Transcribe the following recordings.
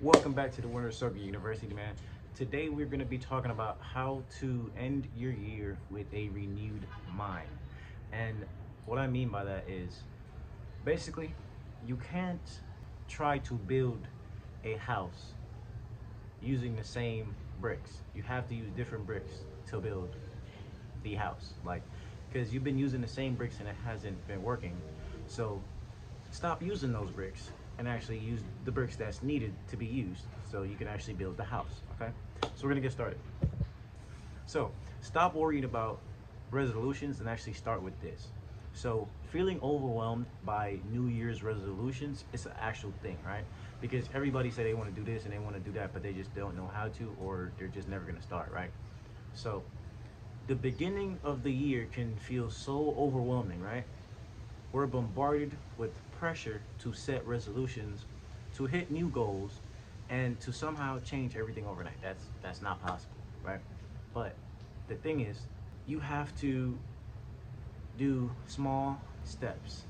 Welcome back to the Winter Circle University, man. Today we're going to be talking about how to end your year with a renewed mind. And what I mean by that is basically you can't try to build a house using the same bricks. You have to use different bricks to build the house. Like, because you've been using the same bricks and it hasn't been working. So stop using those bricks and actually use the bricks that's needed to be used so you can actually build the house. Okay, so we're gonna get started. So stop worrying about resolutions and actually start with this. So feeling overwhelmed by New Year's resolutions is an actual thing, right? Because everybody say they want to do this and they want to do that, but they just don't know how to, or they're just never gonna start, right? So the beginning of the year can feel so overwhelming, right? We're bombarded with pressure to set resolutions, to hit new goals, and to somehow change everything overnight. That's not possible, right? But the thing is, you have to do small steps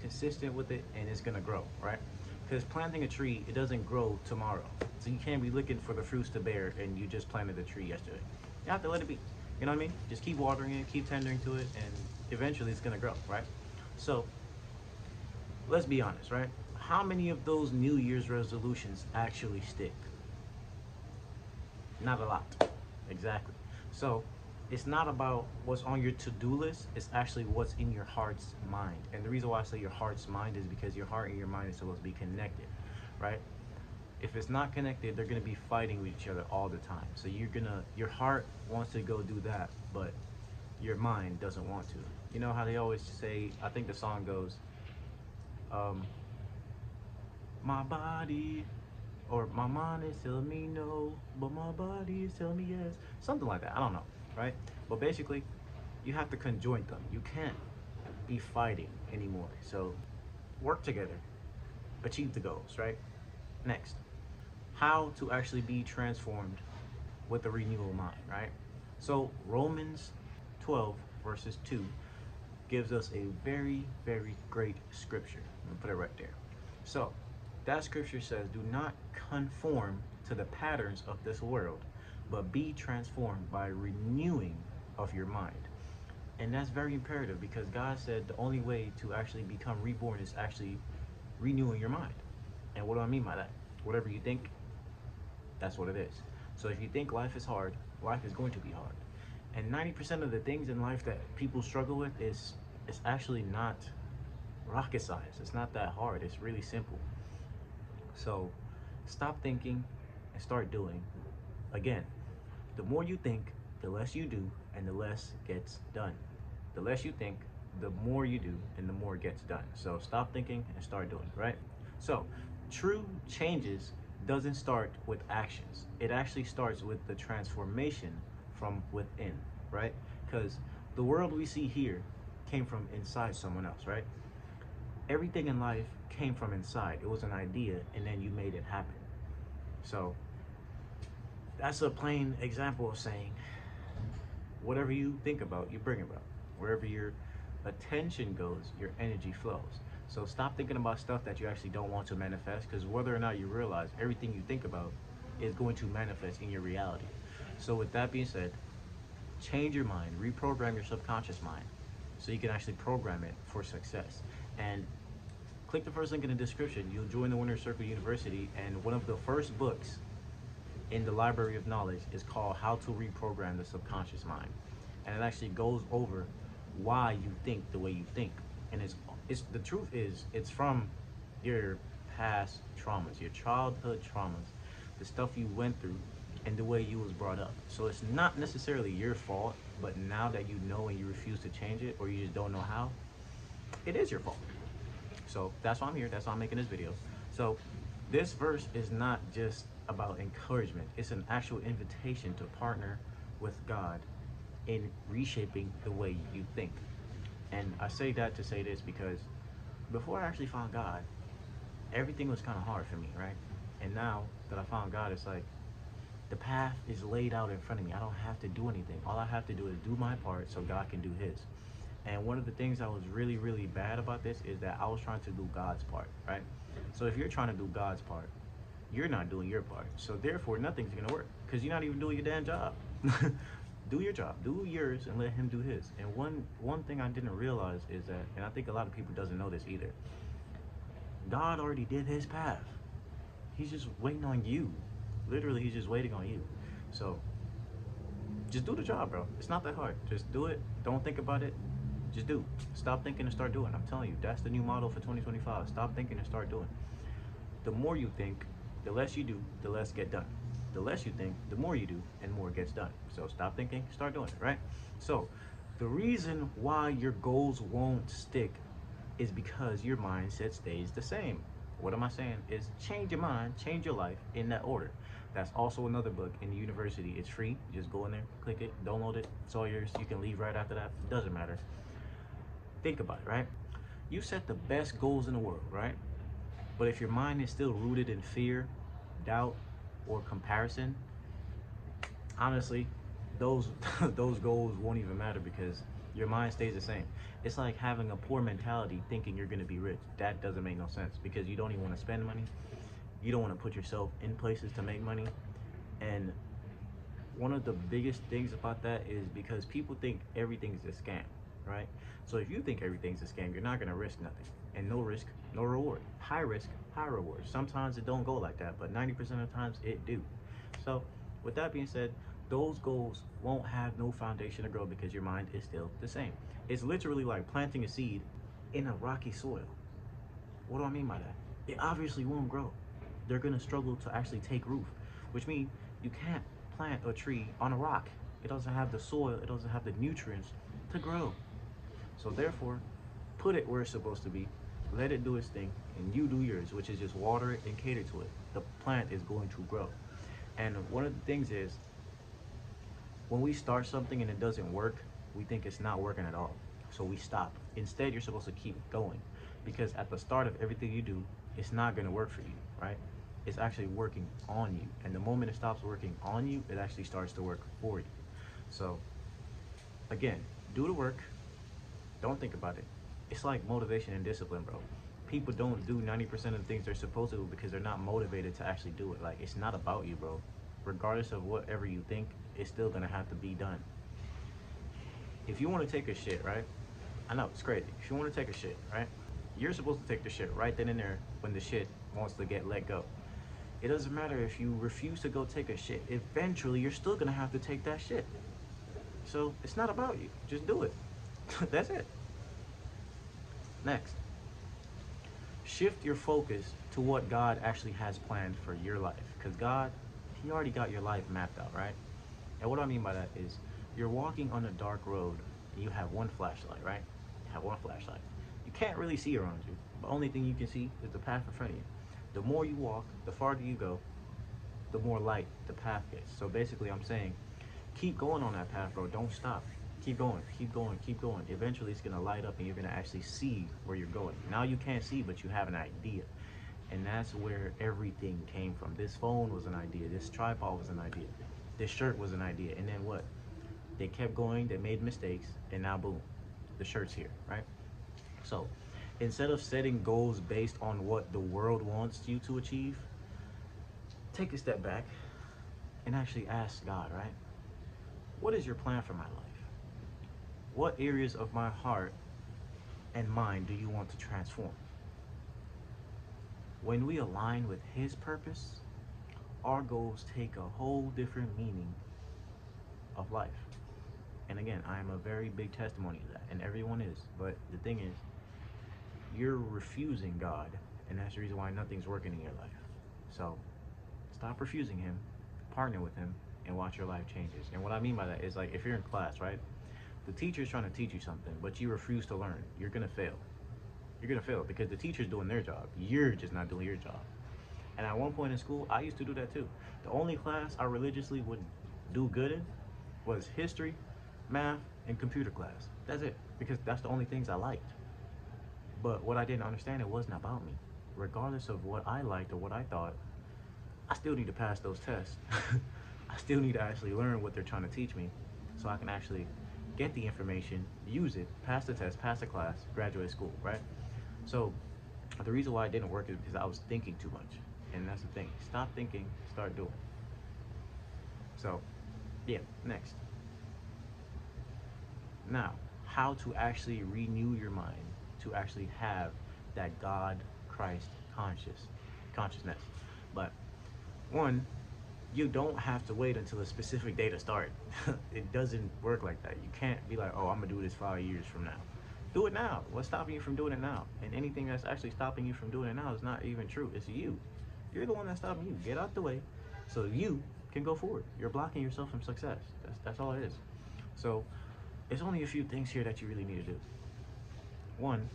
consistent with it, and it's gonna grow, right? Because planting a tree, it doesn't grow tomorrow. So you can't be looking for the fruits to bear and you just planted the tree yesterday. You have to let it be. You know what I mean? Just keep watering it, keep tendering to it, and eventually it's gonna grow, right? So let's be honest, right? How many of those New Year's resolutions actually stick? Not a lot. Exactly. So it's not about what's on your to-do list, it's actually what's in your heart's mind. And the reason why I say your heart's mind is because your heart and your mind is supposed to be connected, right? If it's not connected, they're gonna be fighting with each other all the time. So your heart wants to go do that, but your mind doesn't want to. You know how they always say, I think the song goes, um, my body or my mind is telling me no, but my body is telling me yes. Something like that. I don't know, right? But basically, you have to conjoin them. You can't be fighting anymore. So work together, achieve the goals, right? Next, how to actually be transformed with a renewal mind, right? So Romans 12 verses 2 gives us a very, very great scripture. I'm gonna put it right there. So that scripture says, do not conform to the patterns of this world, but be transformed by renewing of your mind. And that's very imperative because God said the only way to actually become reborn is actually renewing your mind. And what do I mean by that? Whatever you think, that's what it is. So if you think life is hard, life is going to be hard. And 90% of the things in life that people struggle with is it's actually not rocket science. It's not that hard. It's really simple. So stop thinking and start doing. Again, the more you think, the less you do, and the less gets done. The less you think, the more you do, and the more gets done. So stop thinking and start doing, right? So true changes doesn't start with actions. It actually starts with the transformation from within, right? Because the world we see here came from inside someone else, right? Everything in life came from inside. It was an idea, and then you made it happen. So that's a plain example of saying whatever you think about, you bring about. Wherever your attention goes, your energy flows. So stop thinking about stuff that you actually don't want to manifest, because whether or not you realize, everything you think about is going to manifest in your reality. So with that being said, change your mind, reprogram your subconscious mind so you can actually program it for success. And click the first link in the description. You'll join the Winner Circle University, and one of the first books in the library of knowledge is called How to Reprogram the Subconscious Mind. And it actually goes over why you think the way you think. And it's the truth is it's from your past traumas, your childhood traumas, the stuff you went through and the way you was brought up. So it's not necessarily your fault, but now that you know and you refuse to change it, or you just don't know how, it is your fault. So that's why I'm here. That's why I'm making this video. So this verse is not just about encouragement. It's an actual invitation to partner with God in reshaping the way you think. And I say that to say this because before I actually found God, everything was kind of hard for me, right? And now that I found God, it's like the path is laid out in front of me. I don't have to do anything. All I have to do is do my part so God can do his. And one of the things I was really, really bad about this is that I was trying to do God's part, right? So if you're trying to do God's part, you're not doing your part. So therefore, nothing's gonna work because you're not even doing your damn job. Do your job, do yours, and let him do his. And one thing I didn't realize is that, and I think a lot of people doesn't know this either. God already did his path. He's just waiting on you. Literally, he's just waiting on you. So just do the job, bro. It's not that hard. Just do it. Don't think about it. Just do. Stop thinking and start doing. I'm telling you, that's the new motto for 2025. Stop thinking and start doing. The more you think, the less you do, the less get done. The less you think, the more you do, and more gets done. So stop thinking, start doing it, right? So the reason why your goals won't stick is because your mindset stays the same. What am I saying? Is change your mind, change your life in that order. That's also another book in the university. It's free. Just go in there, click it, download it. It's all yours. You can leave right after that. It doesn't matter. Think about it, right? You set the best goals in the world, right? But if your mind is still rooted in fear, doubt, or comparison, honestly, those those goals won't even matter because your mind stays the same. It's like having a poor mentality thinking you're going to be rich. That doesn't make no sense because you don't even want to spend money. You don't want to put yourself in places to make money. And one of the biggest things about that is because people think everything's a scam, right? So if you think everything's a scam, you're not going to risk nothing. And no risk, no reward. High risk, high reward. Sometimes it don't go like that, but 90% of the times it do. So with that being said, those goals won't have no foundation to grow because your mind is still the same. It's literally like planting a seed in a rocky soil. What do I mean by that? It obviously won't grow. They're gonna struggle to actually take root, which means you can't plant a tree on a rock. It doesn't have the soil, it doesn't have the nutrients to grow. So therefore, put it where it's supposed to be, let it do its thing, and you do yours, which is just water it and cater to it. The plant is going to grow. And one of the things is, when we start something and it doesn't work, we think it's not working at all. So we stop. Instead, you're supposed to keep going because at the start of everything you do, it's not going to work for you, right? It's actually working on you. And the moment it stops working on you, it actually starts to work for you. So again, do the work. Don't think about it. It's like motivation and discipline, bro. People don't do 90% of the things they're supposed to do because they're not motivated to actually do it. Like, it's not about you, bro. Regardless of whatever you think, it's still gonna have to be done. If you want to take a shit, right? I know, it's crazy. If you want to take a shit, right? You're supposed to take the shit right then and there when the shit wants to get let go. It doesn't matter if you refuse to go take a shit. Eventually, you're still gonna have to take that shit. So it's not about you. Just do it. That's it. Next, shift your focus to what God actually has planned for your life. Because God, He already got your life mapped out, right? And what I mean by that is, you're walking on a dark road and you have one flashlight, right? You have one flashlight. You can't really see around you. The only thing you can see is the path in front of you. The more you walk, the farther you go, the more light the path gets. So basically I'm saying, keep going on that path, bro. Don't stop. Keep going, keep going, keep going. Eventually it's gonna light up and you're gonna actually see where you're going. Now you can't see, but you have an idea. And that's where everything came from. This phone was an idea. This tripod was an idea. This shirt was an idea. And then what? They kept going, they made mistakes, and now boom, the shirt's here, right? So instead of setting goals based on what the world wants you to achieve, take a step back and actually ask God, right? What is your plan for my life? What areas of my heart and mind do you want to transform? When we align with His purpose, our goals take a whole different meaning of life. And again, I am a very big testimony of that, and everyone is. But the thing is, you're refusing God, and that's the reason why nothing's working in your life. So stop refusing Him, partner with Him, and watch your life changes. And what I mean by that is, like, if you're in class, right? The teacher's trying to teach you something, but you refuse to learn. You're gonna fail. You're gonna fail because the teacher's doing their job. You're just not doing your job. And at one point in school, I used to do that too. The only class I religiously would do good in was history, math, and computer class. That's it, because that's the only things I liked. But what I didn't understand, it wasn't about me. Regardless of what I liked or what I thought, I still need to pass those tests. I still need to actually learn what they're trying to teach me so I can actually get the information, use it, pass the test, pass the class, graduate school, right? So the reason why it didn't work is because I was thinking too much. And that's the thing. Stop thinking, start doing. So, yeah, next. Now, how to actually renew your mind to actually have that God Christ consciousness. But one, you don't have to wait until a specific day to start. It doesn't work like that. You can't be like, oh, I'm gonna do this 5 years from now. Do it now. What's stopping you from doing it now? And anything that's actually stopping you from doing it now is not even true. It's you. You're the one that's stopping you. Get out the way so you can go forward. You're blocking yourself from success. That's all it is. So it's only a few things here that you really need to do. One,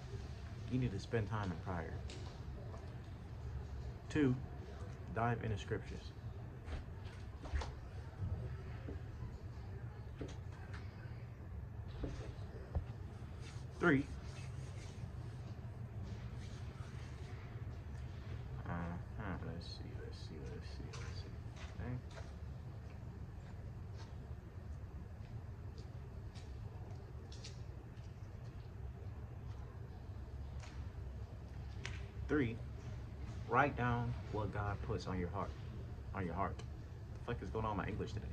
you need to spend time in prayer. Two, dive into scriptures. Three, let's see. Okay. Three, write down what God puts on your heart. On your heart. What the fuck is going on with my English today?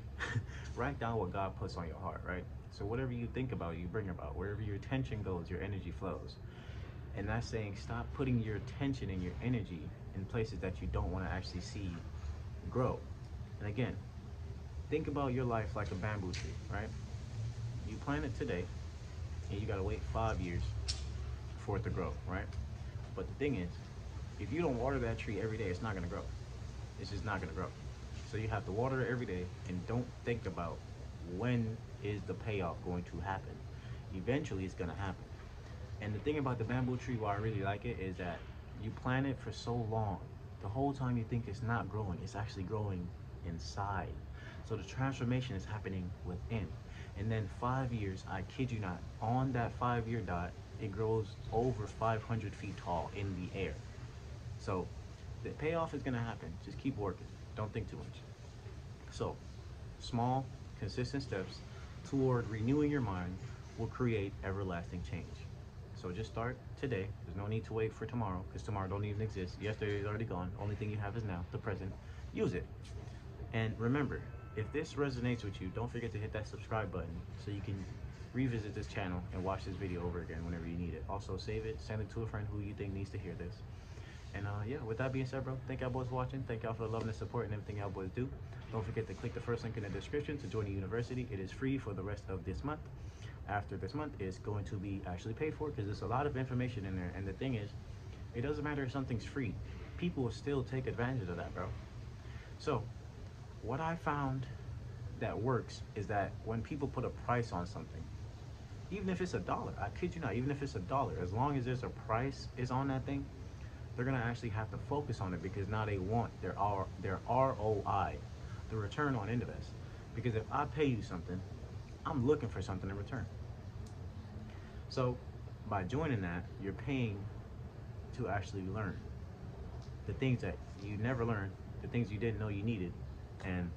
Write down what God puts on your heart, right? So whatever you think about, you bring about. Wherever your attention goes, your energy flows. And that's saying stop putting your attention and your energy in places that you don't want to actually see grow. And again, think about your life like a bamboo tree, right? You plant it today, and you gotta wait 5 years for it to grow, right? But the thing is, if you don't water that tree every day, it's not gonna grow. It's just not gonna grow. So you have to water it every day, and don't think about when is the payoff going to happen. Eventually, it's gonna happen. And the thing about the bamboo tree, why I really like it, is that you plant it for so long. The whole time you think it's not growing, it's actually growing inside. So the transformation is happening within. And then 5 years, I kid you not, on that 5 year dot, it grows over 500 feet tall in the air. So the payoff is gonna happen. Just keep working. Don't think too much. So small, consistent steps toward renewing your mind will create everlasting change. So just start today. There's no need to wait for tomorrow, because tomorrow don't even exist. Yesterday is already gone. Only thing you have is now, the present. Use it. And remember, if this resonates with you, don't forget to hit that subscribe button so you can revisit this channel and watch this video over again whenever you need it. Also save it, send it to a friend who you think needs to hear this. And yeah, with that being said, bro, thank y'all boys for watching. Thank y'all for the love and the support and everything y'all boys do. Don't forget to click the first link in the description to join the university. It is free for the rest of this month. After this month, it's going to be actually paid for, because there's a lot of information in there. And the thing is, it doesn't matter if something's free. People will still take advantage of that, bro. So what I found that works is that when people put a price on something, even if it's $1, I kid you not, even if it's $1, as long as there's a price is on that thing, they're gonna actually have to focus on it, because now they want their ROI, the return on invest. Because if I pay you something, I'm looking for something in return. So by joining that, you're paying to actually learn the things that you never learned, the things you didn't know you needed, and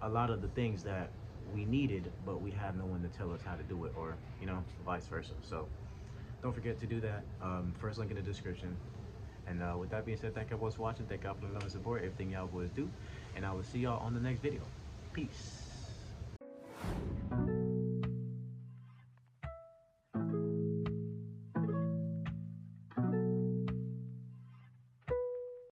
a lot of the things that we needed, but we had no one to tell us how to do it, or vice versa. So don't forget to do that. First link in the description. And with that being said, thank y'all boys for watching. Thank y'all for the love and support, everything y'all boys do, and I will see y'all on the next video. Peace.